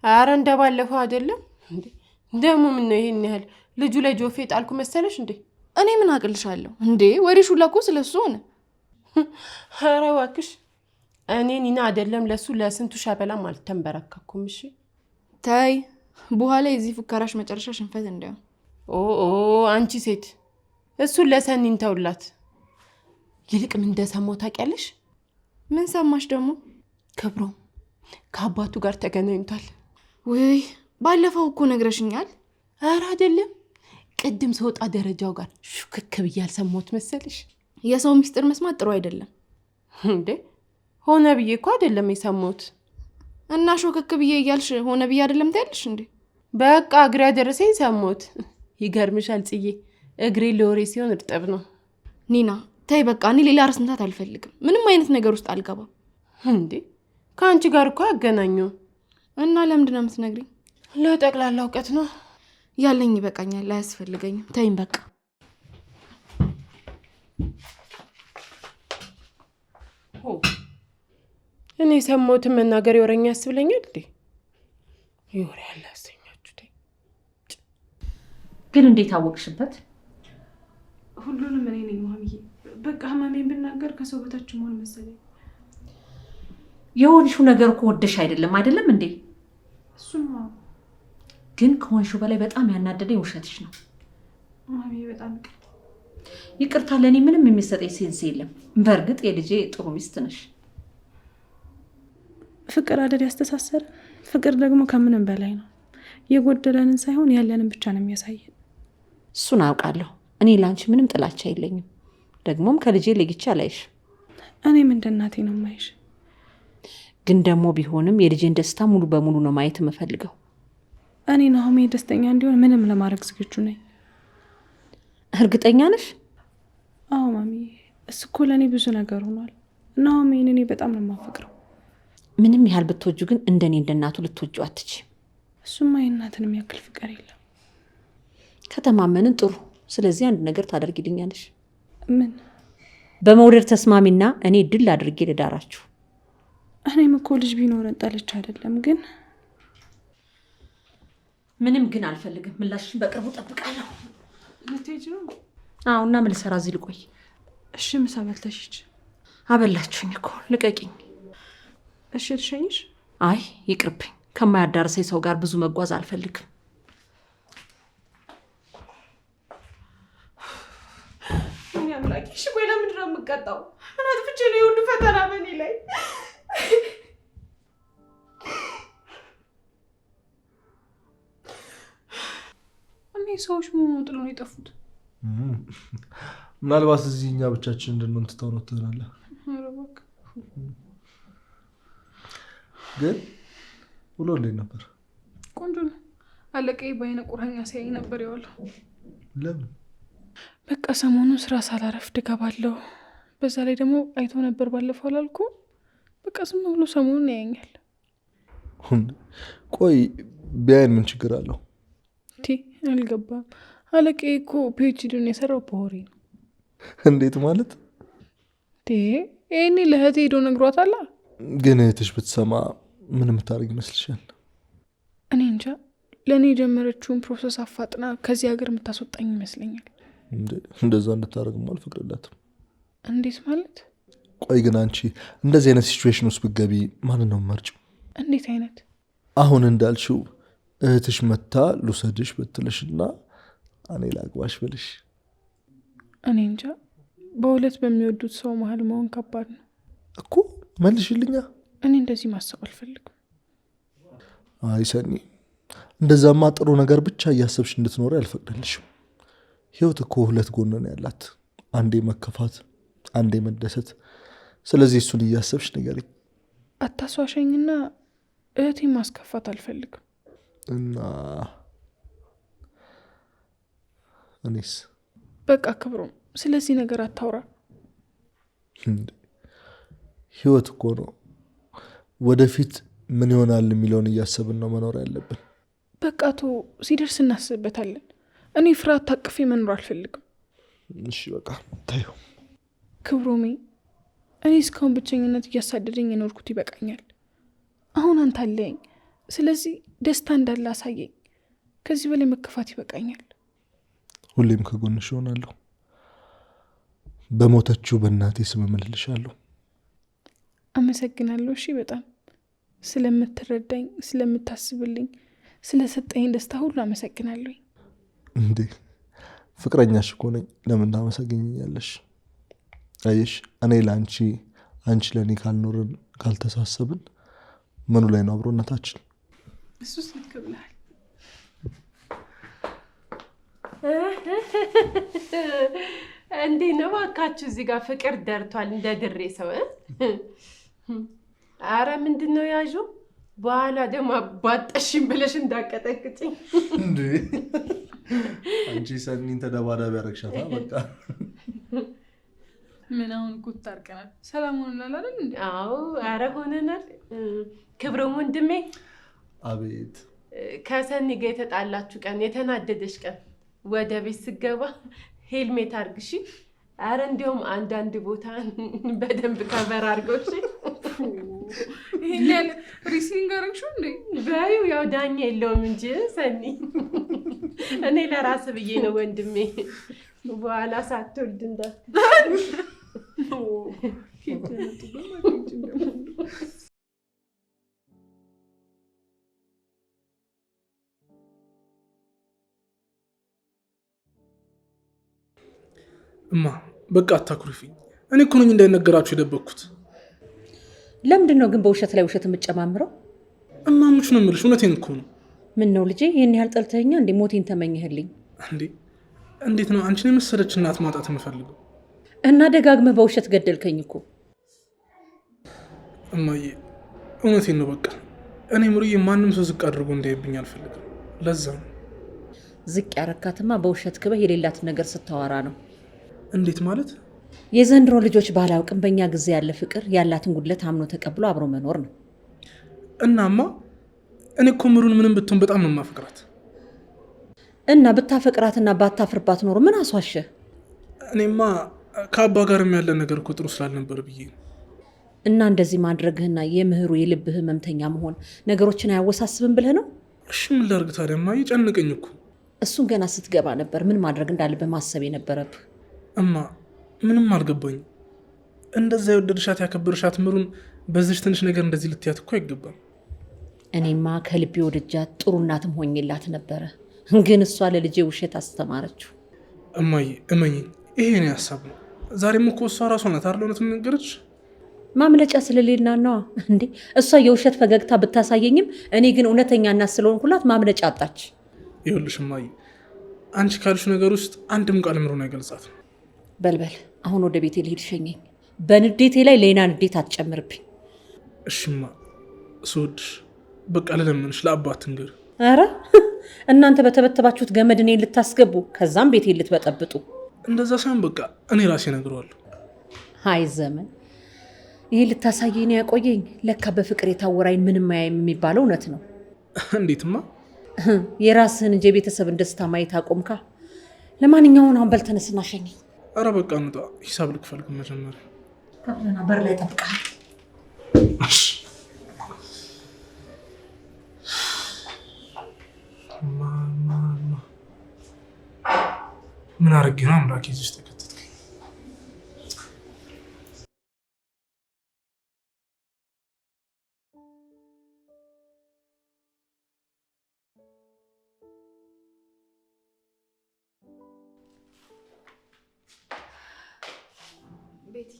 Speaker 3: ኧረ እንደባለፈው አይደለም እንዴ? ደግሞ ምን ነው ይሄን ያህል ልጁ ላይ ጆፌ ጣልኩ መሰለሽ እንዴ?
Speaker 2: እኔ ምን አቅልሻለሁ እንዴ? ወሬሽ ሁላ እኮ ስለሱ ሆነ።
Speaker 3: ኧረ እባክሽ እኔ ኒና አይደለም ለሱ ለስንቱ ሻበላም አልተንበረከኩም። እሺ
Speaker 2: ታይ በኋላ የዚህ ፉከራሽ መጨረሻ ሽንፈት እንዳይሆን።
Speaker 3: አንቺ ሴት እሱን ለሰኒን ተውላት። ይልቅ ምን እንደሰማው ታውቂያለሽ?
Speaker 2: ምን ሰማሽ ደግሞ?
Speaker 3: ክብሮም ከአባቱ ጋር ተገናኝቷል።
Speaker 2: ወይ ባለፈው እኮ ነግረሽኛል።
Speaker 3: ኧረ አይደለም ቅድም ሰውጣ ደረጃው ጋር ሹክክ ብዬ አልሰማሁት መሰልሽ?
Speaker 2: የሰው ሚስጥር መስማት ጥሩ አይደለም
Speaker 3: እንዴ? ሆነ ብዬ እኮ አይደለም የሰማሁት።
Speaker 2: እና ሾክክ ብዬ እያልሽ ሆነ ብዬ አይደለም ታያለሽ እንዴ?
Speaker 3: በቃ እግሬ ደረሰኝ ሰማሁት። ይገርምሻል ጽዬ፣ እግሬ ለወሬ ሲሆን እርጥብ ነው።
Speaker 2: ኒና ታይ በቃ፣ እኔ ሌላ ራስ ምታት አልፈልግም። ምንም አይነት ነገር ውስጥ አልገባም።
Speaker 3: እንዴ ከአንቺ ጋር እኮ ያገናኘው
Speaker 2: እና ለምንድን ነው የምትነግሪኝ?
Speaker 3: ለጠቅላላ እውቀት ነው።
Speaker 2: ያለኝ ይበቃኛል፣ አያስፈልገኝም። ታይም በቃ።
Speaker 3: እኔ ሰማሁትን መናገር የወረኛ ያስብለኛል እንዴ? የወሬ ያለ ያሰኛችሁ
Speaker 6: ግን እንዴት አወቅሽበት?
Speaker 2: ሁሉንም እኔ ነኝ ማሚዬ። በቃ ህመሜን ብናገር ከሰው በታች መሆን መሰለኝ።
Speaker 6: የሆንሽው ነገር እኮ ወደሽ አይደለም እንዴ?
Speaker 2: እሱማ
Speaker 6: ግን ከሆንሽው በላይ በጣም ያናደደኝ ውሸትሽ ነው
Speaker 2: ማሚዬ። በጣም
Speaker 6: ይቅርታ፣ ለእኔ ምንም የሚሰጠኝ ሴንስ የለም። በእርግጥ የልጄ ጥሩ ሚስት ነሽ።
Speaker 2: ፍቅር አይደል ያስተሳሰረ? ፍቅር ደግሞ ከምንም በላይ ነው። የጎደለንን ሳይሆን ያለንን ብቻ ነው የሚያሳየን።
Speaker 6: እሱን አውቃለሁ። እኔ ላንቺ ምንም ጥላቻ የለኝም። ደግሞም ከልጄ ለይቼ አላይሽ።
Speaker 2: እኔም እንደ እናቴ ነው ማይሽ።
Speaker 6: ግን ደግሞ ቢሆንም የልጄን ደስታ ሙሉ በሙሉ ነው ማየት የምፈልገው።
Speaker 2: እኔ ናሆሜ ደስተኛ እንዲሆን ምንም ለማድረግ ዝግጁ ነኝ።
Speaker 6: እርግጠኛ ነሽ?
Speaker 2: አዎ ማሚዬ፣ እሱ እኮ ለእኔ ብዙ ነገር ሆኗል። ናሆሜን እኔ በጣም ነው የማፈቅረው።
Speaker 6: ምንም ያህል ብትወጁ ግን እንደኔ እንደናቱ ልትወጁ አትችይም።
Speaker 2: እሱማ የእናትን የሚያክል ፍቅር የለም።
Speaker 6: ከተማመንን ጥሩ። ስለዚህ አንድ ነገር ታደርጊልኛለሽ።
Speaker 2: ምን?
Speaker 6: በመውደድ ተስማሚና እኔ ድል አድርጌ ልዳራችሁ።
Speaker 2: እኔም እኮ ልጅ ቢኖረን ጠልቼ አይደለም። ግን
Speaker 6: ምንም ግን አልፈልግም። ምላሽን በቅርቡ ጠብቃለሁ።
Speaker 2: ልትሄጂ ነው?
Speaker 6: አዎ። እና ምን ልሰራ እዚህ ልቆይ?
Speaker 2: እሺ ምሳ በልተሽ ሂጂ።
Speaker 6: አበላችሁኝ እኮ ልቀቂኝ።
Speaker 2: እሺ ልሸኝሽ?
Speaker 6: አይ ይቅርብኝ። ከማያዳርሰኝ ሰው ጋር ብዙ መጓዝ አልፈልግም።
Speaker 3: አምላኬ። እሺ ቆይ ለምንድን ነው የምቀጣው? ምን አጥፍቼ ነው የሁሉ ፈተና በእኔ ላይ?
Speaker 2: እኔ ሰዎች ምን ጥለው ነው የጠፉት?
Speaker 1: ምናልባት እዚህ እኛ ብቻችን እንድንሆን ትተው ነው ትሆናለህ። ግን ውሎ እንዴት ነበር?
Speaker 2: ቆንጆ ነው። አለቃዬ በአይነ ቁራኛ ሲያይ ነበር የዋለው።
Speaker 1: ለምን?
Speaker 2: በቃ ሰሞኑን ስራ ሳላረፍድ እገባለሁ። በዛ ላይ ደግሞ አይቶ ነበር ባለፈው አላልኩም? በቃ ዝም ብሎ ሰሞኑን ያየኛል።
Speaker 1: ቆይ ቢያይን ምን ችግር አለው?
Speaker 2: አልገባም። አለቃዬ እኮ ፒኤችዲውን የሰራው በወሬ ነው።
Speaker 1: እንዴት ማለት?
Speaker 2: ይሄኔ ለእህቴ ሄዶ ነግሯታል።
Speaker 1: ግን እህትሽ ብትሰማ ምን የምታደርግ ይመስልሻል?
Speaker 2: እኔ እንጃ። ለእኔ የጀመረችውን ፕሮሰስ አፋጥና ከዚህ ሀገር የምታስወጣኝ ይመስለኛል።
Speaker 1: እንደዛ እንድታደርግም አልፈቅድላትም።
Speaker 2: እንዴት ማለት?
Speaker 1: ቆይ ግን አንቺ እንደዚህ አይነት ሲቹዌሽን ውስጥ ብትገቢ ማንን ነው የምመርጭው?
Speaker 2: እንዴት አይነት?
Speaker 1: አሁን እንዳልሽው እህትሽ መታ ልውሰድሽ ብትልሽና እኔ ላግባሽ ብልሽ።
Speaker 2: እኔ እንጃ። በሁለት በሚወዱት ሰው መሀል መሆን ከባድ ነው
Speaker 1: እኮ። መልሽልኛ።
Speaker 2: እኔ እንደዚህ ማሰብ አልፈልግም።
Speaker 1: አይ ሰኒ፣ እንደዛማ ጥሩ ነገር ብቻ እያሰብሽ እንድትኖሪ አልፈቅድልሽም። ህይወት እኮ ሁለት ጎን ነው ያላት፣ አንዴ መከፋት፣ አንዴ መደሰት። ስለዚህ እሱን እያሰብሽ ንገሪኝ።
Speaker 2: አታሷሸኝና እህቴ ማስከፋት አልፈልግም።
Speaker 1: እና እኔስ?
Speaker 2: በቃ ክብሮም፣ ስለዚህ ነገር አታውራ።
Speaker 1: ህይወት እኮ ነው። ወደፊት ምን ይሆናል የሚለውን እያሰብን ነው መኖር ያለብን።
Speaker 2: በቃ ሲደርስ እናስብበታለን። እኔ ፍርሃት ታቅፌ መኖር አልፈልግም።
Speaker 1: እሺ በቃ ታዩ።
Speaker 2: ክብሮሜ፣ እኔ እስካሁን ብቸኝነት እያሳደደኝ የኖርኩት ይበቃኛል። አሁን አንተ አለኝ። ስለዚህ ደስታ እንዳለ አሳየኝ። ከዚህ በላይ መከፋት ይበቃኛል።
Speaker 1: ሁሌም ከጎንሽ እሆናለሁ። በሞተችው በእናቴ ስም እምልልሻለሁ።
Speaker 2: አመሰግናለሁ። እሺ በጣም ስለምትረዳኝ፣ ስለምታስብልኝ፣ ስለሰጠኝ ደስታ ሁሉ አመሰግናለሁ።
Speaker 1: እንዴ ፍቅረኛሽ እኮ ነኝ። ለምን ታመሰግኛለሽ? አየሽ፣ እኔ ለአንቺ፣ አንቺ ለእኔ ካልኖርን፣ ካልተሳሰብን ምኑ ላይ ነው አብሮነታችን?
Speaker 2: እሱስ ልክ ብለሃል።
Speaker 3: እንዴ ነው እባካችሁ፣ እዚህ ጋር ፍቅር ደርቷል እንደ ድሬ ሰው። አረ ምንድን ነው ያዡ? በኋላ ደግሞ አባጠሽኝ ብለሽ እንዳቀጠቅጭኝ።
Speaker 1: እንዴ አንቺ ሰኒን ተደባዳቢ ያረግሻታ። በቃ
Speaker 2: ምን አሁን እኮ ታርቀናል። ሰላም ሆነናል አይደል እንዴ?
Speaker 3: አዎ አረ ሆነናል። ክብሮም ወንድሜ።
Speaker 1: አቤት።
Speaker 3: ከሰኒ ጋር የተጣላችሁ ቀን፣ የተናደደሽ ቀን ወደ ቤት ስገባ ሄልሜት አርግሺ። አረ እንዲያውም አንዳንድ ቦታ በደንብ ከበር አርገው። እሺ
Speaker 2: ይሄን ያለ ሪሲንግ አረግሽው እንዴ?
Speaker 3: በዩ ያው ዳኛ የለውም እንጂ ሰኒ፣ እኔ ለራስ ብዬ ነው ወንድሜ። በኋላ ሳትወልድ እንዳት
Speaker 7: እማ በቃ አታኩርፊኝ። እኔ እኮ ነኝ እንዳይነገራችሁ የደበቅኩት።
Speaker 6: ለምንድን ነው ግን በውሸት ላይ ውሸት የምትጨማምረው?
Speaker 7: እማሙች ነው የምልሽ፣ እውነቴን እኮ ነው።
Speaker 6: ምን ነው ልጄ፣ ይህን ያህል ጠልተኸኛ እንዴ? ሞቴን ተመኘህልኝ
Speaker 7: እንዴ? እንዴት ነው አንቺን የመሰለች እናት ማጣት የምፈልገው?
Speaker 6: እና ደጋግመህ በውሸት ገደልከኝ እኮ።
Speaker 7: እማዬ እውነቴን ነው። በቃ እኔ ሙሉዬ ማንም ሰው ዝቅ አድርጎ እንዳይብኝ አልፈልግም። ለዛ ነው።
Speaker 6: ዝቅ ያረካትማ በውሸት ክበህ የሌላትን ነገር ስታወራ ነው።
Speaker 7: እንዴት ማለት?
Speaker 6: የዘንድሮ ልጆች ባላውቅም በእኛ ጊዜ ያለ ፍቅር ያላትን ጉድለት አምኖ ተቀብሎ አብሮ መኖር ነው።
Speaker 7: እናማ እኔ እኮ ምሩን ምንም ብትሆን በጣም ነው የማፈቅራት።
Speaker 6: እና ብታፈቅራትና ባታፍርባት ኖሮ ምን አስዋሸ?
Speaker 7: እኔማ ከአባ ጋርም ያለ ነገር እኮ ጥሩ ስላልነበር ብዬ ነው።
Speaker 6: እና እንደዚህ ማድረግህና የምህሩ የልብህ ህመምተኛ መሆን ነገሮችን አያወሳስብም ብለህ ነው?
Speaker 7: እሺ ምን ላድርግ ታዲያማ? የጨነቀኝ እኮ።
Speaker 6: እሱን ገና ስትገባ ነበር ምን ማድረግ እንዳለብህ ማሰብ የነበረብህ።
Speaker 7: እማ ምንም አልገባኝም። እንደዛ የወደድሻት ያከበርሻት ምሩን በዚች ትንሽ ነገር እንደዚህ ልትያት እኮ አይገባም።
Speaker 6: እኔማ ከልቤ ወደጃት ጥሩ እናትም ሆኜላት ነበረ። ግን እሷ ለልጄ ውሸት አስተማረችው።
Speaker 7: እማዬ እመኝኝ፣ ይሄ እኔ ሀሳብ ነው። ዛሬም እኮ እሷ ራሷ ናት አይደል እውነቱን ነገረች።
Speaker 6: ማምለጫ ስለሌልና ነው እንዴ? እሷ የውሸት ፈገግታ ብታሳየኝም እኔ ግን እውነተኛ እናት ስለሆንኩላት ማምለጫ አጣች።
Speaker 7: ይኸውልሽ እማዬ አንቺ ካልሽ ነገር ውስጥ አንድም ቃል ምሩን አይገልጻትም።
Speaker 6: በልበል አሁን ወደ ቤቴ ልሄድ፣ ሸኘኝ። በንዴቴ ላይ ሌላ ንዴት አትጨምርብኝ።
Speaker 7: እሺማ ስወድሽ በቃ ልለምንሽ ለአባት እንግር።
Speaker 6: አረ እናንተ በተበተባችሁት ገመድ እኔን ልታስገቡ ከዛም ቤቴ ልትበጠብጡ።
Speaker 7: እንደዛ ሳይሆን በቃ እኔ ራሴ እነግረዋለሁ።
Speaker 6: አይ ዘመን ይህ ልታሳየኝ ያቆየኝ። ለካ በፍቅር የታወራኝ ምንም አያይም የሚባለው እውነት ነው።
Speaker 7: እንዴትማ?
Speaker 6: የራስህን እንጂ የቤተሰብን ደስታ ማየት አቆምካ። ለማንኛውም አሁን በል ተነስና ሸኘኝ።
Speaker 7: አረ በቃ እንውጣ፣ ሂሳብ ልክፈል ግን መጀመሪያ።
Speaker 6: ከብለና በር ላይ ጠብቃል።
Speaker 7: ምን አረግ ነው አምላክ ይዞ ውስጥ ተከተትከኝ።
Speaker 4: ቤቲ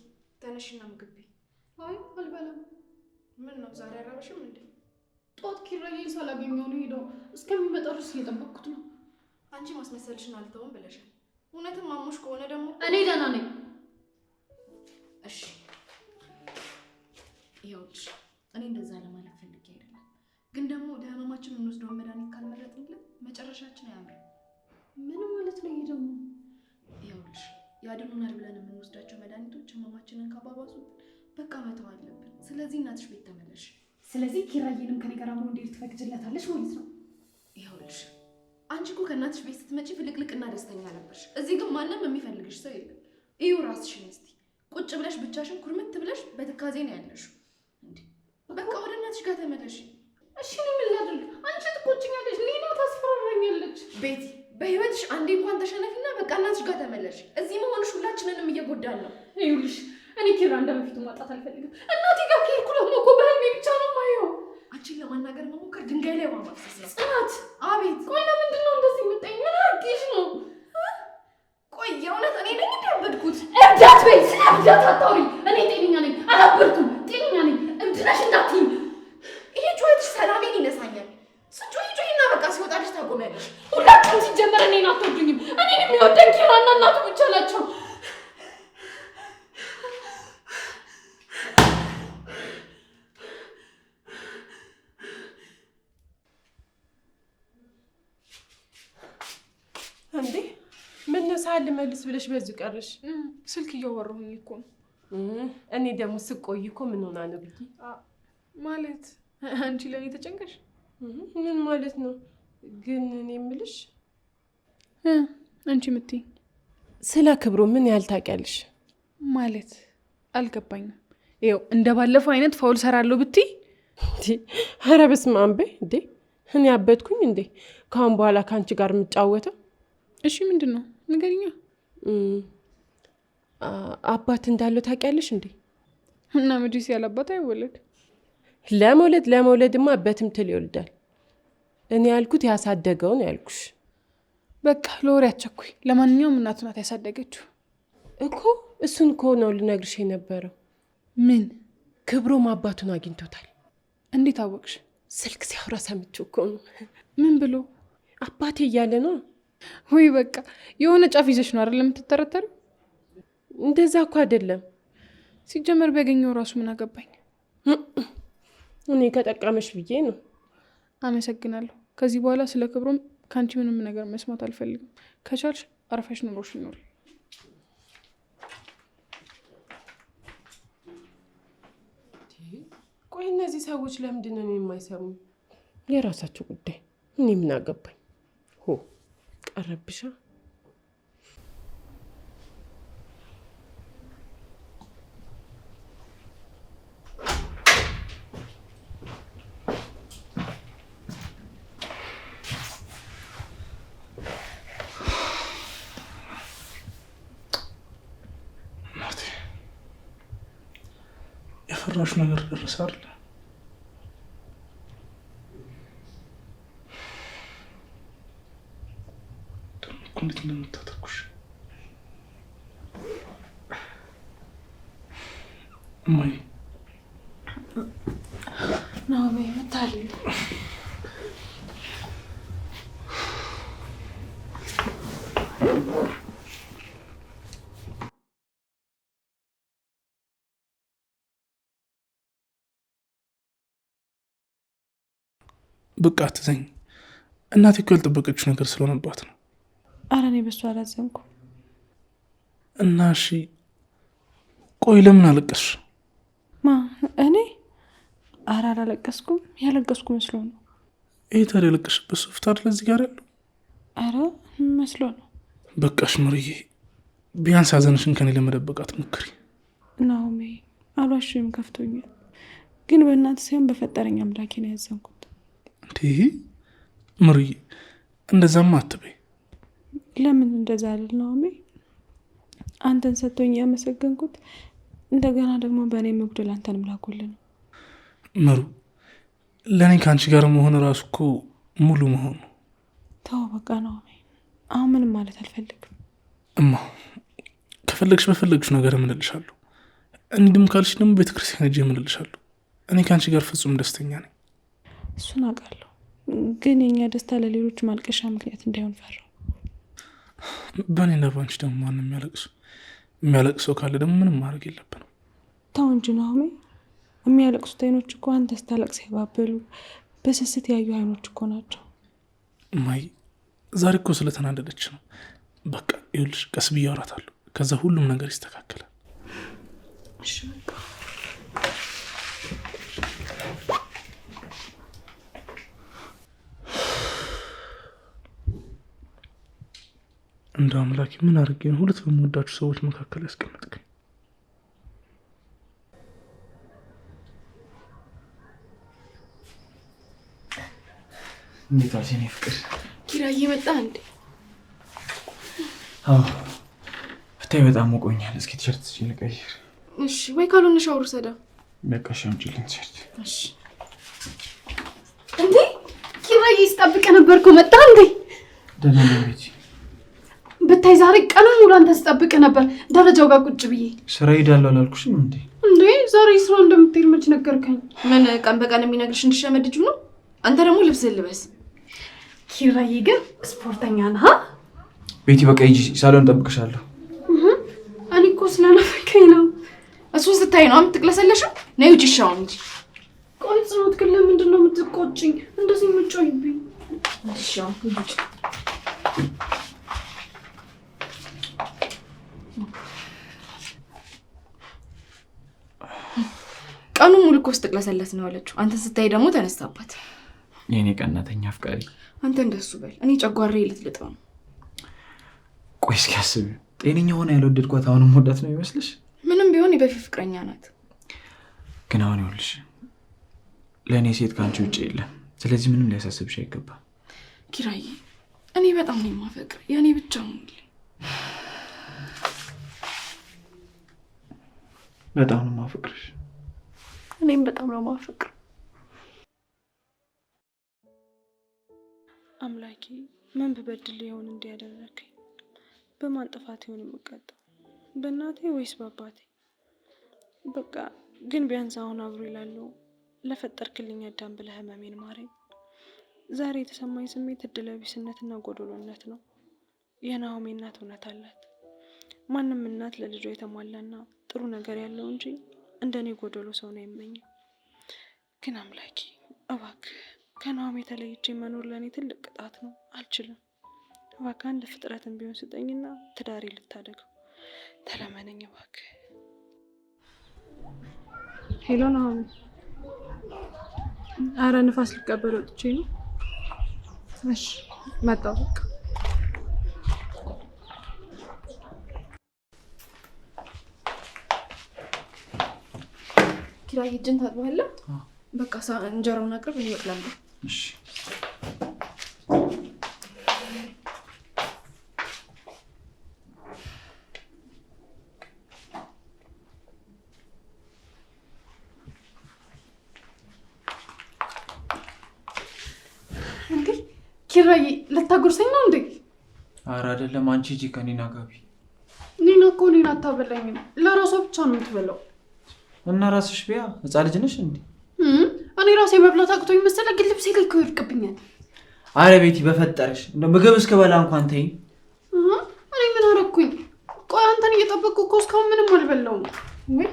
Speaker 4: ተነሽና ምግብ ቤት።
Speaker 2: አይ አልበላም።
Speaker 4: ምን ነው ዛሬ አራበሽም እንዴ?
Speaker 2: ጧት ኪራዬን ሳላገኘው ነው ሄደው። እስከሚመጣ ድረስ እየጠበቅኩት ነው።
Speaker 4: አንቺ ማስመሰልሽን አልተውም ብለሻል። እውነትም ማሙሽ ከሆነ ደግሞ
Speaker 2: እኔ ደህና ነኝ።
Speaker 4: እሺ ይኸውልሽ እኔ እንደዛ ለማለት ፈልጌ አይደለም፣ ግን ደግሞ ወደ ህመማችን የምንወስደውን መድኃኒት ካልመረጥንለት መጨረሻችን አያምርም።
Speaker 2: ምን ማለት ነው ይሄ ደግሞ?
Speaker 4: ይኸውልሽ ያድኑናል ብለን የምንወስዳቸው መድኃኒቶች ህመማችንን ካባባሱብን በቃ መተው አለብን። ስለዚህ እናትሽ ቤት ተመለሽ።
Speaker 2: ስለዚህ ኪራዬንም ከኔ ጋር አብሮ እንዴት ትፈቅጅለታለሽ ማለት ነው?
Speaker 4: ይኸውልሽ አንቺ እኮ ከእናትሽ ቤት ስትመጪ ፍልቅልቅና ደስተኛ ነበርሽ። እዚህ ግን ማንም የሚፈልግሽ ሰው የለም። እዩ ራስሽን እስቲ ቁጭ ብለሽ ብቻሽን ኩርምት ብለሽ በትካዜ ነው ያለሽው። እንዴ በቃ ወደ እናትሽ ጋር ተመለሽ።
Speaker 2: እሺ እኔ ምን ላድርግ? አንቺ ትቆጭኛለሽ፣ ሌላ ታስፈራራኛለች።
Speaker 4: ቤቲ በህይወትሽ አንዴ እንኳን ተሸነፊና በቃ እናትሽ ጋር ተመለሽ። እዚህ መሆንሽ ሁላችንንም እየጎዳን ነው።
Speaker 2: ይኸውልሽ እኔ ኪራ እንደበፊቱ ማጣት አልፈልግም። እናቴ ጋር ከሄድኩ ደግሞ እኮ በህልሜ ብቻ ነው የማየው።
Speaker 4: አንቺን ለማናገር መሞከር ድንጋይ ላይ ውሃ ማፍሰስ ነው።
Speaker 2: ጽናት!
Speaker 4: አቤት!
Speaker 2: ቆይ ለምንድን ነው እንደዚህ የምጠይኝ? ምን አድርጌሽ ነው?
Speaker 4: ቆይ የእውነት እኔ ነኝ እንዳበድኩት?
Speaker 2: እብዳት በይ! ስለ እብዳት አታውሪ። እኔ ጤነኛ ነኝ፣ አላበድኩም። ጤነኛ ነኝ። እብድ ነሽ እንዳትይኝ።
Speaker 4: ይሄ ጩኸትሽ ሰላሜን ይነሳኛል። ስትጮሂ ጮሂና በቃ ሲወጣልሽ ታቆሚያለሽ።
Speaker 2: ሁላችሁም ሲጀመር እኔን አትወዱኝም። እኔን የሚወደኝ ኪራና እናቱ ብቻ ናቸው።
Speaker 3: እንዴ ምን ነሳል መልስ ብለሽ በዚህ ቀርሽ?
Speaker 2: ስልክ እያወራሁኝ እኮ ነው።
Speaker 3: እኔ ደግሞ ስቆይ እኮ ምን ሆና ነው ብዬ
Speaker 2: ማለት አንቺ ለኔ ተጨንቀሽ?
Speaker 3: ምን ማለት ነው ግን? እኔ የምልሽ
Speaker 2: አንቺ የምትይኝ
Speaker 3: ስለ ክብሩ ምን ያህል ታውቂያለሽ?
Speaker 2: ማለት አልገባኝም። ይኸው እንደ ባለፈው አይነት ፋውል ሰራለሁ ብትይ?
Speaker 3: ኧረ በስመ አብ እንዴ! እኔ አበድኩኝ እንዴ? ካሁን በኋላ ከአንቺ ጋር የምጫወተው?
Speaker 2: እሺ ምንድን ነው ንገሪኛ።
Speaker 3: አባት እንዳለው ታውቂያለሽ እንዴ?
Speaker 2: እና መቼስ ያለአባት አይወለድ።
Speaker 3: ለመውለድማ በትምትል ይወልዳል። እኔ ያልኩት ያሳደገውን ያልኩሽ።
Speaker 2: በቃ ለወሬ አትቸኩይ። ለማንኛውም እናቱ ናት ያሳደገችው
Speaker 3: እኮ። እሱን እኮ ነው ልነግርሽ የነበረው።
Speaker 2: ምን?
Speaker 3: ክብሮም አባቱን አግኝቶታል።
Speaker 2: እንዴት አወቅሽ?
Speaker 3: ስልክ ሲያወራ ሰምቼው እኮ ነው።
Speaker 2: ምን ብሎ?
Speaker 3: አባቴ እያለ ነው።
Speaker 2: ወይ በቃ የሆነ ጫፍ ይዘሽ ነው አይደል የምትጠረጠሩ?
Speaker 3: እንደዛ እኮ አይደለም።
Speaker 2: ሲጀመር ቢያገኘው ራሱ ምን አገባኝ?
Speaker 3: እኔ ከጠቀመሽ ብዬ ነው።
Speaker 2: አመሰግናለሁ። ከዚህ በኋላ ስለ ክብሮም ከአንቺ ምንም ነገር መስማት አልፈልግም። ከቻልሽ አርፈሽ ኑሮሽ ይኖር።
Speaker 3: ቆይ እነዚህ ሰዎች ለምንድን ነው የማይሰሙ? የራሳቸው ጉዳይ። እኔ ምን አገባኝ? ሆ ቀረብሻ።
Speaker 7: የፈራሽ ነገር ደረሰ አይደል? ደግሞ እኮ እንዴት እንደምታተኩሽ እማዬ
Speaker 2: ናሆሜ መታል
Speaker 7: በቃ አትዘኝ። እናቴ እኮ ያልጠበቀችው ነገር ስለሆነባት ነው።
Speaker 2: ኧረ እኔ በሱ አላዘንኩ።
Speaker 7: እና እሺ ቆይ ለምን አለቀስሽ?
Speaker 2: ማ እኔ? ኧረ አላለቀስኩም። ያለቀስኩ መስሎ ነው።
Speaker 7: ይህ ታዲያ ያለቀሽበት ሶፍት አይደል እዚህ ጋር ያለው?
Speaker 2: ኧረ መስሎ ነው።
Speaker 7: በቃሽ ምርዬ፣ ቢያንስ ሐዘንሽን ከኔ ለመደበቃት ሞክሪ።
Speaker 2: ናሆሜ አሏሽም ከፍቶኛል፣ ግን በእናት ሳይሆን በፈጠረኝ አምላኬ ነው ያዘንኩት።
Speaker 7: እንዲህ ምርዬ እንደዛማ አትበይ።
Speaker 2: ለምን እንደዛ አልል ናሆሜ? አንተን ሰጥቶኝ ያመሰገንኩት እንደገና ደግሞ በእኔ መጉደል አንተንም ላጎል ነው።
Speaker 7: ምሩ ለእኔ ከአንቺ ጋር መሆን ራሱ እኮ ሙሉ መሆኑ።
Speaker 2: ተው በቃ ናሆሜ፣ አሁን ምንም ማለት አልፈልግም።
Speaker 7: እማ ከፈለግሽ በፈለግሽ ነገር እምልልሻለሁ። እንዲህም ካልሽ ደግሞ ቤተክርስቲያን ሄጄ እምልልሻለሁ። እኔ ከአንቺ ጋር ፍጹም ደስተኛ ነኝ።
Speaker 2: እሱን አውቃለሁ፣ ግን የኛ ደስታ ለሌሎች ማልቀሻ ምክንያት እንዳይሆን ፈራው።
Speaker 7: በእኔና በአንቺ ደግሞ ማን የሚያለቅሰው ካለ ደግሞ ምንም ማድረግ የለብንም።
Speaker 2: ተው እንጂ ናሆሜ፣ የሚያለቅሱት አይኖች እኮ አንተ ስታለቅስ ያባበሉ በስስት ያዩ አይኖች እኮ ናቸው።
Speaker 7: እማዬ ዛሬ እኮ ስለተናደደች ነው። በቃ ይኸውልሽ ቀስ ብዬ አወራታለሁ፣ ከዛ ሁሉም ነገር ይስተካከላል።
Speaker 2: እሺ በቃ
Speaker 7: እንደ አምላኬ ምን አድርጌ ነው ሁለት በምወዳችሁ ሰዎች መካከል ያስቀመጥከኝ?
Speaker 5: እንዴት አልሽ የኔ ፍቅር?
Speaker 2: ኪራዬ መጣ እንዴ?
Speaker 5: አዎ ብታይ በጣም ሞቆኛል። እስኪ ቲሸርት ስጪኝ ልቀይር።
Speaker 2: እሺ ወይ ካልሆነ ሻወር ሰዳ።
Speaker 5: በቃ እሺ አምጪልኝ ቲሸርት።
Speaker 2: እሺ እንዴ ኪራዬ ስጠብቅ ነበርኩ። መጣ እንዴ?
Speaker 5: ደህና ነኝ ቤቲ።
Speaker 2: ብታይ ዛሬ ቀኑን ሙሉ አንተ ስጠብቅ ነበር ደረጃው ጋር ቁጭ ብዬ።
Speaker 5: ስራ ሄዳለሁ አላልኩሽም እንዴ?
Speaker 2: እንዴ ዛሬ ስራ እንደምትሄድ መች ነገርከኝ?
Speaker 4: ምን ቀን በቀን የሚነግርሽ እንድሸመድጁ ነው? አንተ ደግሞ ልብስ ልበስ።
Speaker 2: ኪራዬ ግን ስፖርተኛ ነህ።
Speaker 5: ቤቲ በቃ ሂጂ፣ ሳሎን እጠብቅሻለሁ።
Speaker 2: እኔ እኮ ስለናፈቀኝ ነው።
Speaker 4: እሱን ስታይ ነው የምትቅለሰለሽው? ነይ ውጪ ሻውን እንጂ።
Speaker 2: ቆይ ጽናት ግን ለምንድን ነው የምትቆጭኝ እንደዚህ የምትጮይብኝ?
Speaker 4: እሺ ውጪ። ቀኑ ሙሉ እኮ ስትቅለሰለስ ነው ያለችው። አንተ ስታይ ደግሞ ተነስታባት።
Speaker 5: የኔ ቀናተኛ አፍቃሪ።
Speaker 4: አንተ እንደሱ በል፣ እኔ ጨጓራዬ ልትልጠው ነው።
Speaker 5: ቆይ እስኪ አስቢ፣ ጤነኛ ሆነ ያልወደድኳት አሁንም ወዳት ነው ይመስልሽ?
Speaker 4: ምንም ቢሆን የበፊት ፍቅረኛ ናት።
Speaker 5: ግን አሁን ይኸውልሽ ለእኔ ሴት ከአንቺ ውጭ የለም። ስለዚህ ምንም ሊያሳስብሽ አይገባም።
Speaker 4: ኪራዬ እኔ በጣም ነው የማፈቅር፣ የእኔ ብቻ ነው።
Speaker 5: በጣም ነው የማፈቅርሽ።
Speaker 2: እኔም በጣም ነው የማፈቅር። አምላኬ ምን ብበድል ይሆን እንዲያደረከኝ? በማን ጥፋት ይሆን የምቀጣው? በእናቴ ወይስ በአባቴ? በቃ ግን ቢያንስ አሁን አብሮ ይላሉ ለፈጠርክልኝ አዳም ብለህ ህመሜን ማረኝ። ዛሬ የተሰማኝ ስሜት እድለቢስነትና ጎዶሎነት ነው። የናሆሜ እናት እውነት አላት። ማንም እናት ለልጇ የተሟላና ጥሩ ነገር ያለው እንጂ እንደኔ ጎዶሎ ሰው ነው የማይመኝ። ግን አምላኬ እባክህ ከናሆሜ ተለይቼ መኖር ለእኔ ትልቅ ቅጣት ነው። አልችልም። እባክህ አንድ ፍጥረትን ቢሆን ስጠኝና ትዳሬ ልታደገው ተለመነኝ እባክህ። ሄሎ ናሆሜ። አረ ንፋስ ልቀበል ወጥቼ ነው። እሺ መጣሁ በቃ።
Speaker 4: ኪራዬ እጅን ታጥባለህ? በቃ እንጀራውን አቅርብ ይወቅላለሁ።
Speaker 5: እሺ
Speaker 2: እንዴ ኪራዬ ልታጎርሰኝ ነው እንዴ?
Speaker 5: ኧረ አይደለም፣ አንቺ ሂጂ ከኔና ጋቢ።
Speaker 2: ኒና እኮ እኔን አታበላኝም። ለራሷ ብቻ ነው የምትበላው።
Speaker 5: እና ራስሽ ቢያ ህፃን ልጅ ነሽ እንዴ?
Speaker 2: እኔ ራሴ መብላት አቅቶኝ መሰለ ግን ልብሴ ላይ እኮ ይወድቅብኛል።
Speaker 5: አረ ቤቲ በፈጠረሽ እንደው ምግብ እስከበላ እንኳን ተይኝ።
Speaker 2: እኔ ምን አደረኩኝ? ቆይ አንተን እየጠበቅኩ እኮ እስካሁን ምንም አልበላሁም። ወይ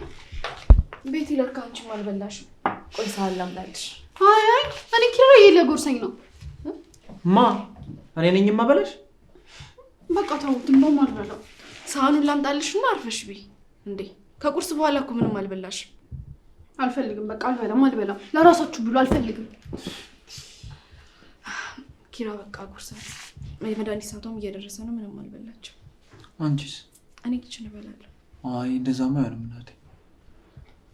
Speaker 4: ቤቲ ለካ አንቺም አልበላሽም። ቆይ ሳህን ላምጣልሽ።
Speaker 2: አይ እኔ ኪራዬ ለጎርሰኝ ነው።
Speaker 5: ማ እኔ ነኝ የማበላሽ?
Speaker 2: በቃ ተውት፣ እንደውም አልበላው።
Speaker 4: ሳህኑን ላምጣልሽና አርፈሽ ቢ። እንዴ ከቁርስ በኋላ እኮ ምንም አልበላሽም።
Speaker 2: አልፈልግም፣ በቃ አልበላም። ለራሳችሁ ብሎ አልፈልግም።
Speaker 4: ኪራ በቃ ቁርስ የመድኃኒት ሰዓቷም እየደረሰ ነው። ምንም አልበላችም።
Speaker 5: አንቺስ?
Speaker 4: እኔ ኪችን እበላለሁ።
Speaker 5: አይ እንደዛማ አይሆንም እናቴ።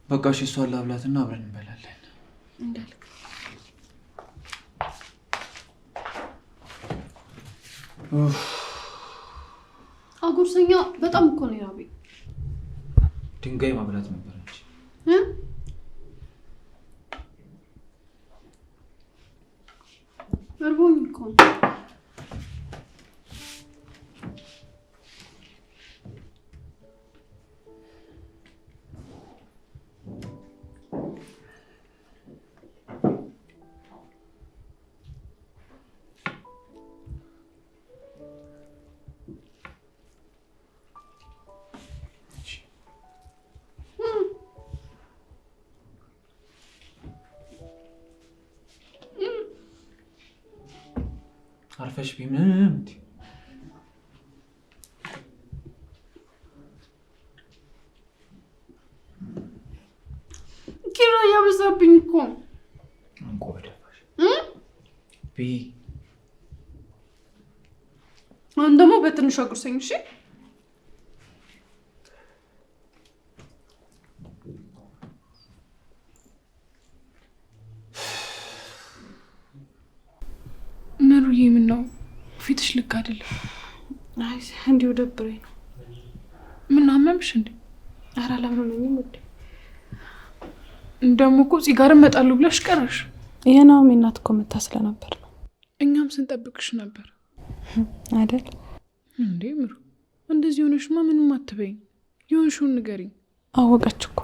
Speaker 5: በቃ እሺ እሷን ላብላትና አብረን እንበላለን።
Speaker 4: እንዳልክ
Speaker 2: አጉርሰኛ በጣም እኮ ነው ያቤ።
Speaker 5: ድንጋይ ማብላት ነበር እንጂ
Speaker 2: እርቦኝ እኮ ነው።
Speaker 5: አርፈሽ ቢምም
Speaker 2: ኪራ ያበዛብኝ እኮ
Speaker 5: አንቆ በደፋሽ ቢ።
Speaker 2: አሁን ደግሞ በትንሹ አጉርሰኝ እሺ። ምሩዬ ምን ነው ፊትሽ ልክ አይደለም።
Speaker 4: አይ እንዲሁ ደብረኝ ነው።
Speaker 2: ምን አመምሽ እንዴ?
Speaker 4: ኧረ አላመመኝም ውዴ።
Speaker 2: ደግሞ እኮ ሲጋር እመጣለሁ ብለሽ ቀረሽ።
Speaker 4: የናኦሚ እናት እኮ መታ ስለነበር ነው።
Speaker 2: እኛም ስንጠብቅሽ ነበር
Speaker 4: አይደል
Speaker 2: እንዴ? ምሩ እንደዚህ ሆነሽማ ምንም አትበይኝ። የሆንሽውን ንገሪኝ።
Speaker 4: አወቀች እኮ።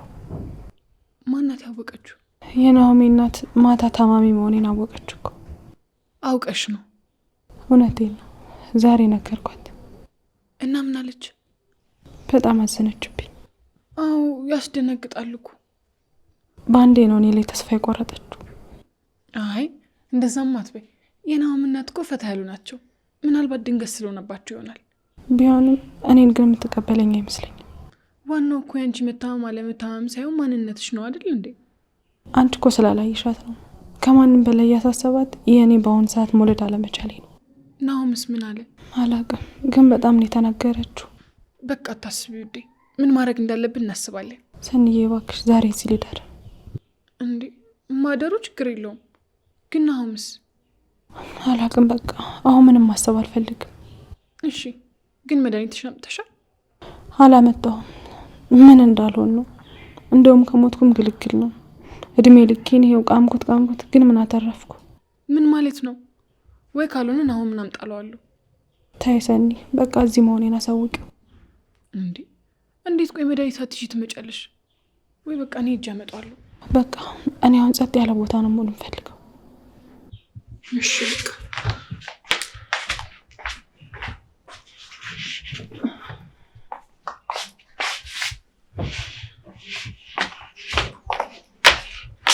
Speaker 2: ማናት ያወቀችው?
Speaker 4: የናኦሚ እናት ማታ ታማሚ መሆኔን አወቀች እኮ።
Speaker 2: አውቀሽ ነው?
Speaker 4: እውነቴን ነው። ዛሬ ነገርኳት
Speaker 2: እና ምን አለች?
Speaker 4: በጣም አዘነችብኝ።
Speaker 2: አዎ ያስደነግጣል እኮ።
Speaker 4: በአንዴ ነው እኔ ላይ ተስፋ የቆረጠችው።
Speaker 2: አይ እንደዛም አትበይ። የናኦሚ እናት እኮ ፈታ ያሉ ናቸው። ምናልባት ድንገት ስለሆነባቸው ይሆናል።
Speaker 4: ቢሆንም እኔን ግን የምትቀበለኝ አይመስለኝም።
Speaker 2: ዋናው እኮ ያንቺ መታመም አለመታመም ሳይሆን ማንነትሽ ነው አይደል እንዴ?
Speaker 4: አንቺ እኮ ስላላየሻት ነው። ከማንም በላይ ያሳሰባት የእኔ በአሁን ሰዓት መውለድ አለመቻሌ ነው።
Speaker 2: ናኦምስ ምን አለ?
Speaker 4: አላውቅም፣ ግን በጣም ነው የተናገረችው።
Speaker 2: በቃ አታስቢ ውዴ፣ ምን ማድረግ እንዳለብን እናስባለን።
Speaker 4: ሰንዬ እባክሽ ዛሬ እዚህ ልደር።
Speaker 2: እንዴ ማደሩ ችግር የለውም፣ ግን ናኦምስ?
Speaker 4: አላውቅም፣ በቃ አሁን ምንም ማሰብ አልፈልግም።
Speaker 2: እሺ ግን መድኃኒትሽ አምጥተሻል?
Speaker 4: አላመጣሁም። ምን እንዳልሆን ነው። እንደውም ከሞትኩም ግልግል ነው። እድሜ ልኬን ይሄው ቃምኩት፣ ግን ምን አተረፍኩ?
Speaker 2: ምን ማለት ነው? ወይ ካልሆነ ናኦም ምን አምጣለዋለሁ?
Speaker 4: ታይ ሰኒ፣ በቃ እዚህ መሆኔን አሳውቂው።
Speaker 2: እንዴ እንዴት? ቆይ መድኃኒት አትይዥ ትመጫለሽ ወይ? በቃ እኔ ሂጅ አመጣዋለሁ።
Speaker 4: በቃ እኔ አሁን ጸጥ ያለ ቦታ ነው መሆን የምፈልገው።
Speaker 2: እሺ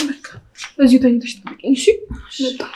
Speaker 2: በቃ እዚሁ ተኝተሽ ትጠብቂኝ እሺ? መጣሁ።